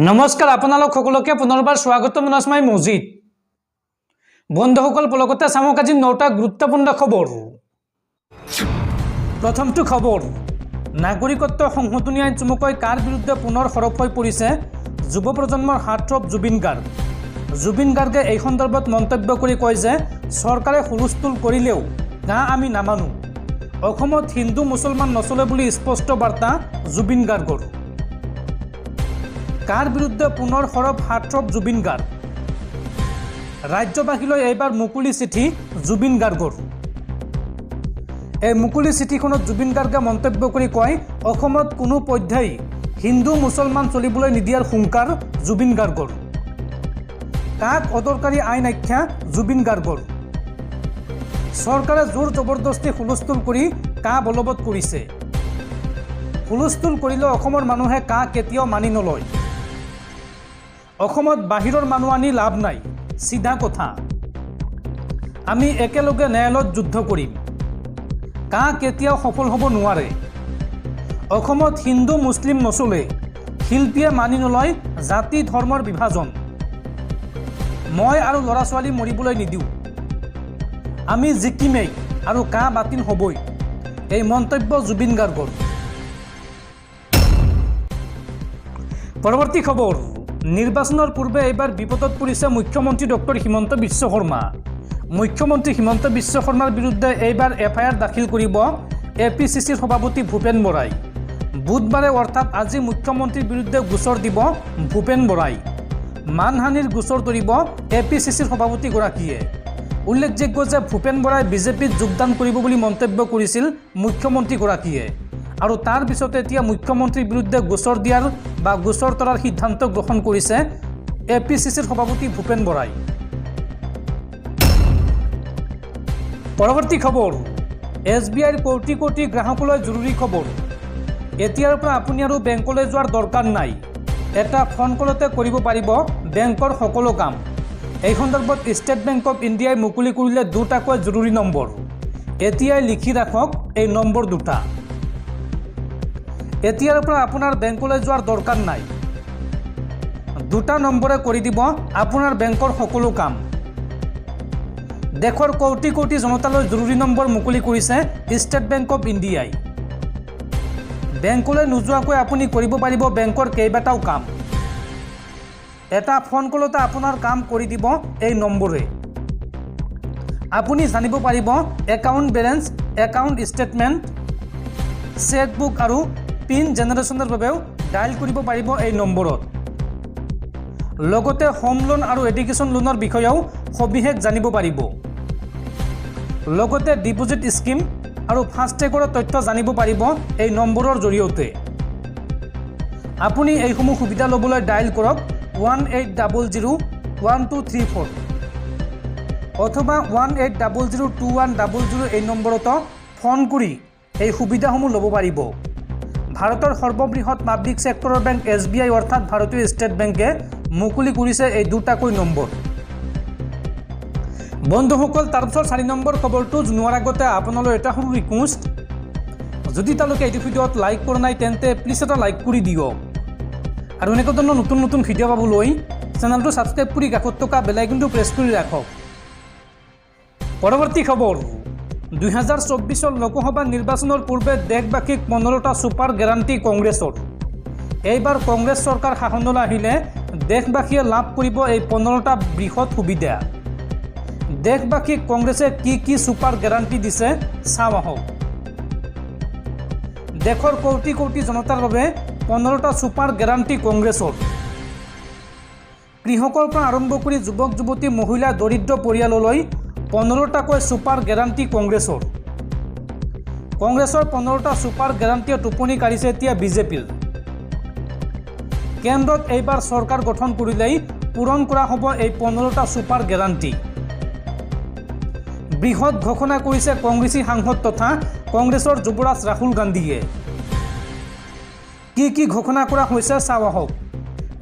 নমস্কাৰ আপোনালোক সকলোকে পুনৰবাৰ স্বাগতম জনাইছো মজিদ বন্ধুসকল পলকতে চামক আজি 9টা গুৰুত্বপূৰ্ণ খবৰ। প্ৰথমটো খবৰ, নাগৰিকত্ব সংশোধনী আইন চমুকৈ কাৰ বিৰুদ্ধে পুনৰ সৰব হৈ পৰিছে যুৱ প্ৰজন্মৰ হাৰ্টথ্ৰব জুবিন গাৰ্গ। জুবিন গাৰ্গে এই সন্দৰ্ভত মন্তব্য কৰি কয় যে চৰকাৰে হুলস্থুল কৰিলেও গা আমি নামানো। অসমত হিন্দু মুছলমান নচলে বুলি স্পষ্ট বাৰ্তা জুবিন গাৰ্গৰ। কাৰ বিৰুদ্ধে পুনৰ সৰব হাৰ্টথ্ৰব জুবিন গাৰ্গ। ৰাজ্যবাসীলৈ এইবাৰ মুকলি চিঠি জুবিন গাৰ্গৰ। এই মুকলি চিঠিখনত জুবিন গাৰ্গে মন্তব্য কৰি কয় অসমত কোনো পৰ্যায় হিন্দু মুছলমান চলিবলৈ নিদিয়াৰ হুংকাৰ জুবিন গাৰ্গৰ। কাক অদৰকাৰী আইন আখ্যা জুবিন গাৰ্গৰ। চৰকাৰে জোৰ জবৰদস্তি হুলস্থুল কৰি কা বলবৎ কৰিছে। হুলস্থুল কৰিলে অসমৰ মানুহে কা কেতিয়াও মানি নলয়। অসমত বাহিৰৰ মানুহ আনি লাভ নাই, চিধা কথা। আমি একেলগে ন্যায়ালয়ত যুদ্ধ কৰিম। কা কেতিয়াও সফল হ'ব নোৱাৰে। অসমত হিন্দু মুছলিম নচলে, শিল্পীয়ে মানি নলয় জাতি ধৰ্মৰ বিভাজন। মই আৰু ল'ৰা ছোৱালী মৰিবলৈ নিদিওঁ। আমি জিকিমেই আৰু কা বাতিল হ'বই। এই মন্তব্য জুবিন গাৰ্গৰ। পৰৱৰ্তী খবৰ, নিৰ্বাচনৰ পূৰ্বে এইবাৰ বিপদত পৰিছে মুখ্যমন্ত্ৰী ডক্টৰ হিমন্ত বিশ্ব শৰ্মা। মুখ্যমন্ত্ৰী হিমন্ত বিশ্ব শৰ্মাৰ বিৰুদ্ধে এইবাৰ এফআইআৰ দাখিল কৰিব APCCৰ সভাপতি ভূপেন বৰাই। বুধবাৰে অৰ্থাৎ আজি মুখ্যমন্ত্ৰীৰ বিৰুদ্ধে গোচৰ দিব ভূপেন বৰাই। মানহানিৰ গোচৰ তৰিব APCCৰ সভাপতিগৰাকীয়ে। উল্লেখযোগ্য যে ভূপেন বৰাই বিজেপিত যোগদান কৰিব বুলি মন্তব্য কৰিছিল মুখ্যমন্ত্ৰীগৰাকীয়ে আৰু তাৰ পিছতে এতিয়া মুখ্যমন্ত্ৰীৰ বিৰুদ্ধে গোচৰ দিয়াৰ বা গোচৰ তৰাৰ সিদ্ধান্ত গ্ৰহণ কৰিছে APCCৰ সভাপতি ভূপেন বৰাই। পৰৱৰ্তী খবৰ, SBIৰ কোটি কোটি গ্ৰাহকলৈ জৰুৰী খবৰ। এতিয়াৰ পৰা আপুনি আৰু বেংকলৈ যোৱাৰ দৰকাৰ নাই। এটা ফোন কলতে কৰিব পাৰিব বেংকৰ সকলো কাম। এই সন্দৰ্ভত ষ্টেট বেংক অফ ইণ্ডিয়াই মুকলি কৰিলে দুটাকৈ জৰুৰী নম্বৰ। এতিয়াই লিখি ৰাখক এই নম্বৰ দুটা। এতিয়াৰ পৰা আপোনাৰ বেংকলৈ যোৱাৰ দৰকাৰ নাই। দুটা নম্বৰে কৰি দিব আপোনাৰ বেংকৰ সকলো কাম। দেশৰ কোটি কোটি জনতালৈ জৰুৰী নম্বৰ মুকলি কৰিছে ষ্টেট বেংক অফ ইণ্ডিয়াই। বেংকলৈ নোযোৱাকৈ আপুনি কৰিব পাৰিব বেংকৰ কেইবাটাও কাম। এটা ফোন কলতে আপোনাৰ কাম কৰি দিব এই নম্বৰে। আপুনি জানিব পাৰিব account balance, account statement, chequebook আৰু পিন জেনেৰেশ্যনৰ বাবেও ডায়েল কৰিব পাৰিব এই নম্বৰত। লগতে হোম লোন আৰু এডুকেশ্যন লোনৰ বিষয়েও সবিশেষ জানিব পাৰিব। লগতে ডিপজিট স্কিম আৰু ফাষ্টেগৰ তথ্য জানিব পাৰিব এই নম্বৰৰ জৰিয়তে। আপুনি এইসমূহ সুবিধা ল'বলৈ ডায়েল কৰক 18001234 অথবা 18002100 এই নম্বৰতো ফোন কৰি এই সুবিধাসমূহ ল'ব পাৰিব। ভাৰতৰ সৰ্ববৃহৎ পাব্লিক ছেক্টৰৰ বেংক SBI অৰ্থাৎ ভাৰতীয় ষ্টেট বেংকে মুকলি কৰিছে এই দুটাকৈ নম্বৰ। বন্ধুসকল, তাৰপিছত 4 নম্বৰ খবৰটো জনোৱাৰ আগতে আপোনালৈ এটা সৰু ৰিকুৱেষ্ট, যদি তেওঁলোকে এইটো ভিডিঅ'ত লাইক কৰা নাই তেন্তে প্লিজ এটা লাইক কৰি দিয়ক আৰু এনেকুৱা ধৰণৰ নতুন নতুন ভিডিঅ' পাবলৈ চেনেলটো ছাবস্ক্ৰাইব কৰি কাষত থকা বেল আইকনটো প্ৰেছ কৰি ৰাখক। পৰৱৰ্তী খবৰ, 2024 লোকসভা নিৰ্বাচনৰ পূৰ্বে দেশবাসীক 15টা ছুপাৰ গেৰাণ্টি কংগ্ৰেছৰ। এইবাৰ কংগ্ৰেছ চৰকাৰ শাসনলৈ আহিলে দেশবাসীয়ে লাভ কৰিব এই 15টা বৃহৎ সুবিধা। দেশবাসীক কংগ্ৰেছে কি কি ছুপাৰ গেৰাণ্টি দিছে চাওঁ আহক। দেশৰ কোটি কোটি জনতাৰ বাবে 15টা ছুপাৰ গেৰাণ্টি কংগ্ৰেছৰ। কৃষকৰ পৰা আৰম্ভ কৰি যুৱক যুৱতী মহিলা দৰিদ্ৰ পৰিয়াললৈ 15টাকৈ ছুপাৰ গেৰাণ্টি কংগ্ৰেছৰ। কংগ্ৰেছৰ 15টা ছুপাৰ গেৰাণ্টিয়ে টোপনি কাঢ়িছে এতিয়া বিজেপিৰ। কেন্দ্ৰত এইবাৰ চৰকাৰ গঠন কৰিলেই পূৰণ কৰা হ'ব এই 15টা ছুপাৰ গেৰাণ্টি। বৃহৎ ঘোষণা কৰিছে কংগ্ৰেছী সাংসদ তথা কংগ্ৰেছৰ যুৱৰাজ ৰাহুল গান্ধীয়ে। কি কি ঘোষণা কৰা হৈছে চাওঁ আহক।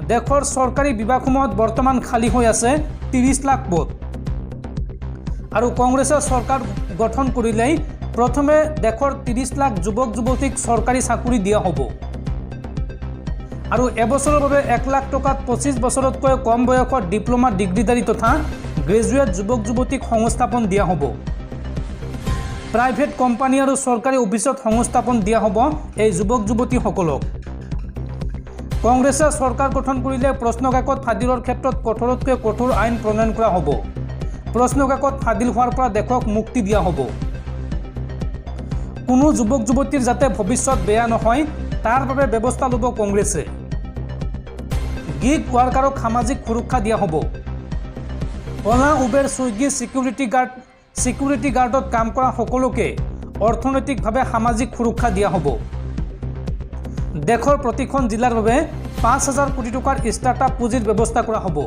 দেশৰ চৰকাৰী বিভাগসমূহত বৰ্তমান খালী হৈ আছে 30 লাখ পদ আৰু কংগ্ৰেছে চৰকাৰ গঠন কৰিলেই প্ৰথমে দেশৰ 30 লাখ যুৱক যুৱতীক চৰকাৰী চাকৰি দিয়া হ'ব। আৰু এবছৰৰ বাবে 1 লাখ টকাত 25 বছৰতকৈ কম বয়সৰ ডিপ্লোমা ডিগ্ৰীধাৰী তথা গ্ৰেজুৱেট যুৱক যুৱতীক সংস্থাপন দিয়া হ'ব। প্ৰাইভেট কোম্পানী আৰু চৰকাৰী অফিচত সংস্থাপন দিয়া হ'ব এই যুৱক যুৱতীসকলক। কংগ্ৰেছে চৰকাৰ গঠন কৰিলে প্ৰশ্নকাকত ফাদিলৰ ক্ষেত্ৰত কঠোৰতকৈ কঠোৰ আইন প্ৰণয়ন কৰা হ'ব। প্ৰশ্নকাকত ফাদিল হোৱাৰ পৰা দেশক মুক্তি দিয়া হ'ব। কোনো যুৱক যুৱতীৰ যাতে ভৱিষ্যত বেয়া নহয় তাৰ বাবে ব্যৱস্থা ল'ব কংগ্ৰেছে। গিগ ৱাৰ্কাৰক সামাজিক সুৰক্ষা দিয়া হ'ব। অলা উবেৰ ছুইগি ছিকিউৰিটি গাৰ্ডত কাম কৰা সকলোকে অৰ্থনৈতিকভাৱে সামাজিক সুৰক্ষা দিয়া হ'ব। দেশৰ প্ৰতিখন জিলাৰ বাবে 5,000 কোটি টকাৰ ষ্টাৰ্টআপ পুঁজিৰ ব্যৱস্থা কৰা হ'ব।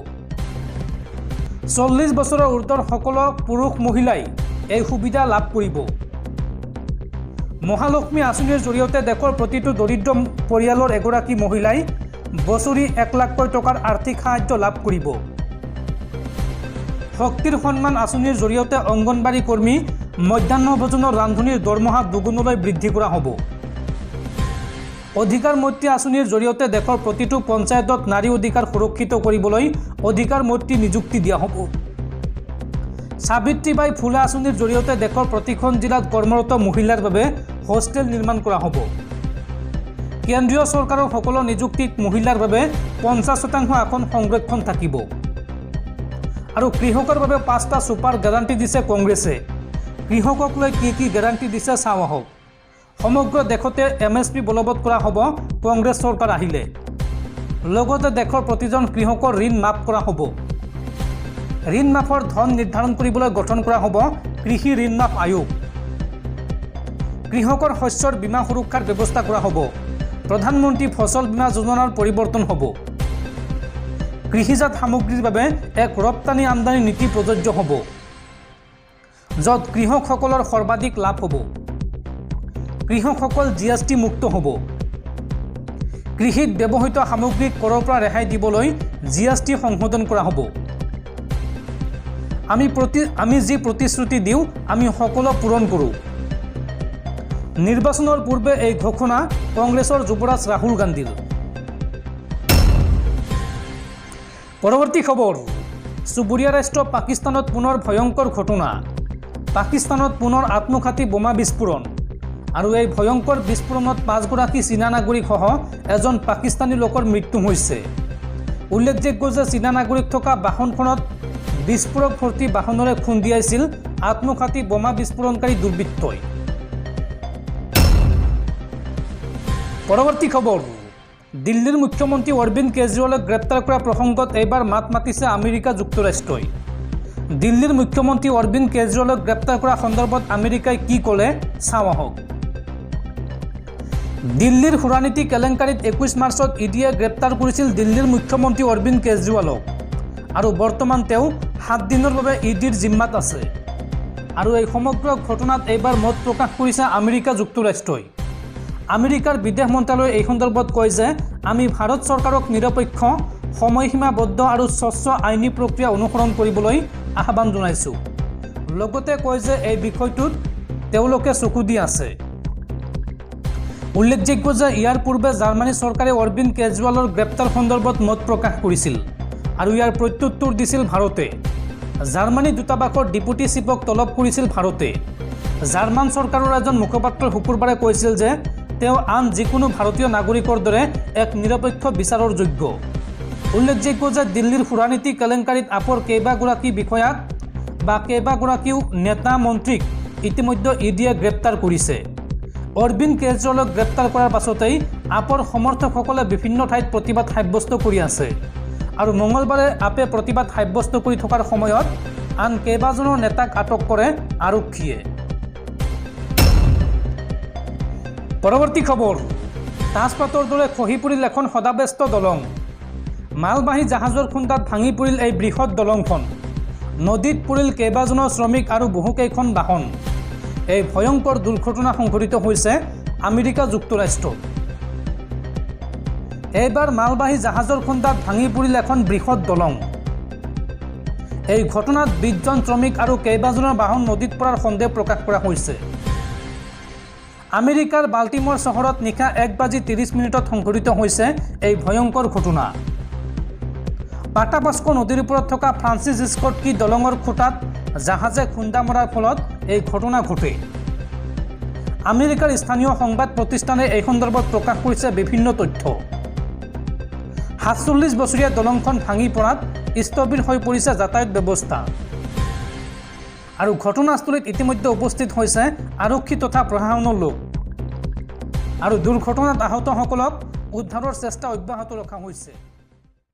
40 বছৰৰ ঊৰ্ধৰ সকলো পুৰুষ মহিলাই এই সুবিধা লাভ কৰিব। মহালক্ষ্মী আঁচনিৰ জৰিয়তে দেশৰ প্ৰতিটো দৰিদ্ৰ পৰিয়ালৰ এগৰাকী মহিলাই বছৰি 1 লাখ টকাৰ আৰ্থিক সাহায্য লাভ কৰিব। শক্তিৰ সন্মান আঁচনিৰ জৰিয়তে অংগনবাড়ী কৰ্মী মধ্যাহ্ন ভোজনৰ ৰান্ধনিৰ দৰমহা দুগুণলৈ বৃদ্ধি কৰা হ'ব। অধিকাৰ মৈত্ৰী আঁচনিৰ জৰিয়তে দেশৰ প্ৰতিটো পঞ্চায়তত নাৰী অধিকাৰ সুৰক্ষিত কৰিবলৈ অধিকাৰ মৈত্ৰী নিযুক্তি দিয়া হ'ব। সাবিত্ৰীবাই ফুলে আঁচনিৰ জৰিয়তে দেশৰ প্ৰতিখন জিলাত কৰ্মৰত মহিলাৰ বাবে হোষ্টেল নিৰ্মাণ কৰা হ'ব। কেন্দ্ৰীয় চৰকাৰৰ সকলো নিযুক্তিত মহিলাৰ বাবে 50% আসন সংৰক্ষণ থাকিব। আৰু কৃষকৰ বাবে 5টা ছুপাৰ গেৰাণ্টি দিছে কংগ্ৰেছে। কৃষকক লৈ কি গেৰাণ্টি দিছে চাওঁ আহক। সমগ্ৰ দেশতে MSP বলবৎ কৰা হ'ব কংগ্ৰেছ চৰকাৰ আহিলে। লগতে দেশৰ প্ৰতিজন কৃষকৰ ঋণ মাফ কৰা হ'ব। ঋণ মাফৰ ধন নিৰ্ধাৰণ কৰিবলৈ গঠন কৰা হ'ব কৃষি ঋণ মাফ আয়োগ। কৃষকৰ শস্যৰ বীমা সুৰক্ষাৰ ব্যৱস্থা কৰা হ'ব। প্ৰধানমন্ত্ৰী ফচল বীমা যোজনাৰ পৰিৱৰ্তন হ'ব। কৃষিজাত সামগ্ৰীৰ বাবে এক ৰপ্তানি আমদানি নীতি প্ৰযোজ্য হ'ব, য'ত কৃষকসকলৰ সৰ্বাধিক লাভ হ'ব। কৃষকসকল GST মুক্ত হ'ব। কৃষিত ব্যৱহৃত সামগ্ৰীক কৰৰ পৰা ৰেহাই দিবলৈ GST সংশোধন কৰা হ'ব। আমি যি প্ৰতিশ্ৰুতি দিওঁ আমি সকলো পূৰণ কৰোঁ। নিৰ্বাচনৰ পূৰ্বে এই ঘোষণা কংগ্ৰেছৰ যুৱৰাজ ৰাহুল গান্ধীৰ। পৰৱৰ্তী খবৰ, চুবুৰীয়া ৰাষ্ট্ৰ পাকিস্তানত পুনৰ ভয়ংকৰ ঘটনা। পাকিস্তানত পুনৰ আত্মঘাতী বোমা বিস্ফোৰণ। আৰু এই ভয়ংকৰ বিস্ফোৰণত 5গৰাকী চীনা নাগৰিকসহ এজন পাকিস্তানী লোকৰ মৃত্যু হৈছে। উল্লেখযোগ্য যে চীনা নাগৰিক থকা বাহনখনত বিস্ফোৰক ভৰ্তি বাহনেৰে খুন্দিয়াইছিল আত্মঘাতী বোমা বিস্ফোৰণকাৰী দুৰ্বৃত্তই। পৰৱৰ্তী খবৰ, দিল্লীৰ মুখ্যমন্ত্ৰী অৰবিন্দ কেজৰিৱালক গ্ৰেপ্তাৰ কৰা প্ৰসংগত এইবাৰ মাত মাতিছে আমেৰিকা যুক্তৰাষ্ট্ৰই। দিল্লীৰ মুখ্যমন্ত্ৰী অৰবিন্দ কেজৰিৱালক গ্ৰেপ্তাৰ কৰা সন্দৰ্ভত আমেৰিকাই কি ক'লে চাওঁ আহক। দিল্লীৰ সুৰানীতি কেলেংকাৰীত 21 মাৰ্চত ইডিয়ে গ্ৰেপ্তাৰ কৰিছিল দিল্লীৰ মুখ্যমন্ত্ৰী অৰবিন্দ কেজৰিৱালক। আৰু বৰ্তমান তেওঁ 7 দিনৰ বাবে ইডিৰ জিম্মাত আছে। আৰু এই সমগ্ৰ ঘটনাত এইবাৰ মত প্ৰকাশ কৰিছে আমেৰিকা যুক্তৰাষ্ট্ৰই। আমেৰিকাৰ বিদেশ মন্ত্ৰালয়ে এই সন্দৰ্ভত কয় যে আমি ভাৰত চৰকাৰক নিৰপেক্ষ, সময়সীমাবদ্ধ আৰু স্বচ্ছ আইনী প্ৰক্ৰিয়া অনুসৰণ কৰিবলৈ আহ্বান জনাইছোঁ। লগতে কয় যে এই বিষয়টোত তেওঁলোকে চকু দি আছে। উল্লেখযোগ্য যে ইয়াৰ পূৰ্বে জাৰ্মানী চৰকাৰে অৰবিন্দ কেজৰিৱালৰ গ্ৰেপ্তাৰ সন্দৰ্ভত মত প্ৰকাশ কৰিছিল আৰু ইয়াৰ প্ৰত্যুত্তৰ দিছিল ভাৰতে। জাৰ্মানী দূতাবাসৰ ডেপুটি চিফক তলব কৰিছিল ভাৰতে। জাৰ্মান চৰকাৰৰ এজন মুখপাত্ৰই শুকুৰবাৰে কৈছিল যে তেওঁ আন যিকোনো ভাৰতীয় নাগৰিকৰ দৰে এক নিৰপেক্ষ বিচাৰৰ যোগ্য। উল্লেখযোগ্য যে দিল্লীৰ সুৰানীতি কেলেংকাৰীত আপৰ কেইবাগৰাকী বিষয়াক বা কেইবাগৰাকীও নেতা মন্ত্ৰীক ইতিমধ্যে ইডিয়ে গ্ৰেপ্তাৰ কৰিছে। অৰবিন্দ কেজৰিৱালক গ্ৰেপ্তাৰ কৰাৰ পাছতেই আপৰ সমৰ্থকসকলে বিভিন্ন ঠাইত প্ৰতিবাদ সাব্যস্ত কৰি আছে। আৰু মঙলবাৰে আপে প্ৰতিবাদ সাব্যস্ত কৰি থকাৰ সময়ত আন কেইবাজনো নেতাক আটক কৰে আৰক্ষীয়ে। পৰৱৰ্তী খবৰ, তাজপাতৰ দৰে খহি পৰিল এখন সদাব্যস্ত দলং। মালবাহী জাহাজৰ খুন্দাত ভাঙি পৰিল এই বৃহৎ দলংখন। নদীত পৰিল কেইবাজনো শ্ৰমিক আৰু বহুকেইখন বাহন। এই ভয়ংকৰ দুৰ্ঘটনা সংঘটিত হৈছে আমেৰিকা যুক্তৰাষ্ট্ৰত। এইবাৰ মালবাহী জাহাজৰ খুন্দাত ভাঙি পৰিল এখন বৃহৎ দলং। এই ঘটনাত 20জন শ্ৰমিক আৰু কেইবাজনৰ বাহন নদীত পৰাৰ সন্দেহ প্ৰকাশ কৰা হৈছে। আমেৰিকাৰ বাল্টিমৰ চহৰত নিশা 1:30 সংঘটিত হৈছে এই ভয়ংকৰ ঘটনা। পাটাপাস্কো নদীৰ ওপৰত থকা ফ্ৰান্সিছ স্কট কি দলঙৰ খুঁটাত জাহাজে খুন্দা মৰাৰ ফলত এই ঘটনা ঘটে। আমেৰিকাৰ স্থানীয় সংবাদ প্ৰতিষ্ঠানে এই সন্দৰ্ভত প্ৰকাশ কৰিছে বিভিন্ন তথ্য। 47 বছৰীয়া দলংখন ভাঙি পৰাত স্থবিৰ হৈ পৰিছে যাতায়াত ব্যৱস্থা। আৰু ঘটনাস্থলীত ইতিমধ্যে উপস্থিত হৈছে আৰক্ষী তথা প্ৰশাসনৰ লোক। আৰু দুৰ্ঘটনাত আহতসকলক উদ্ধাৰৰ চেষ্টা অব্যাহত ৰখা হৈছে।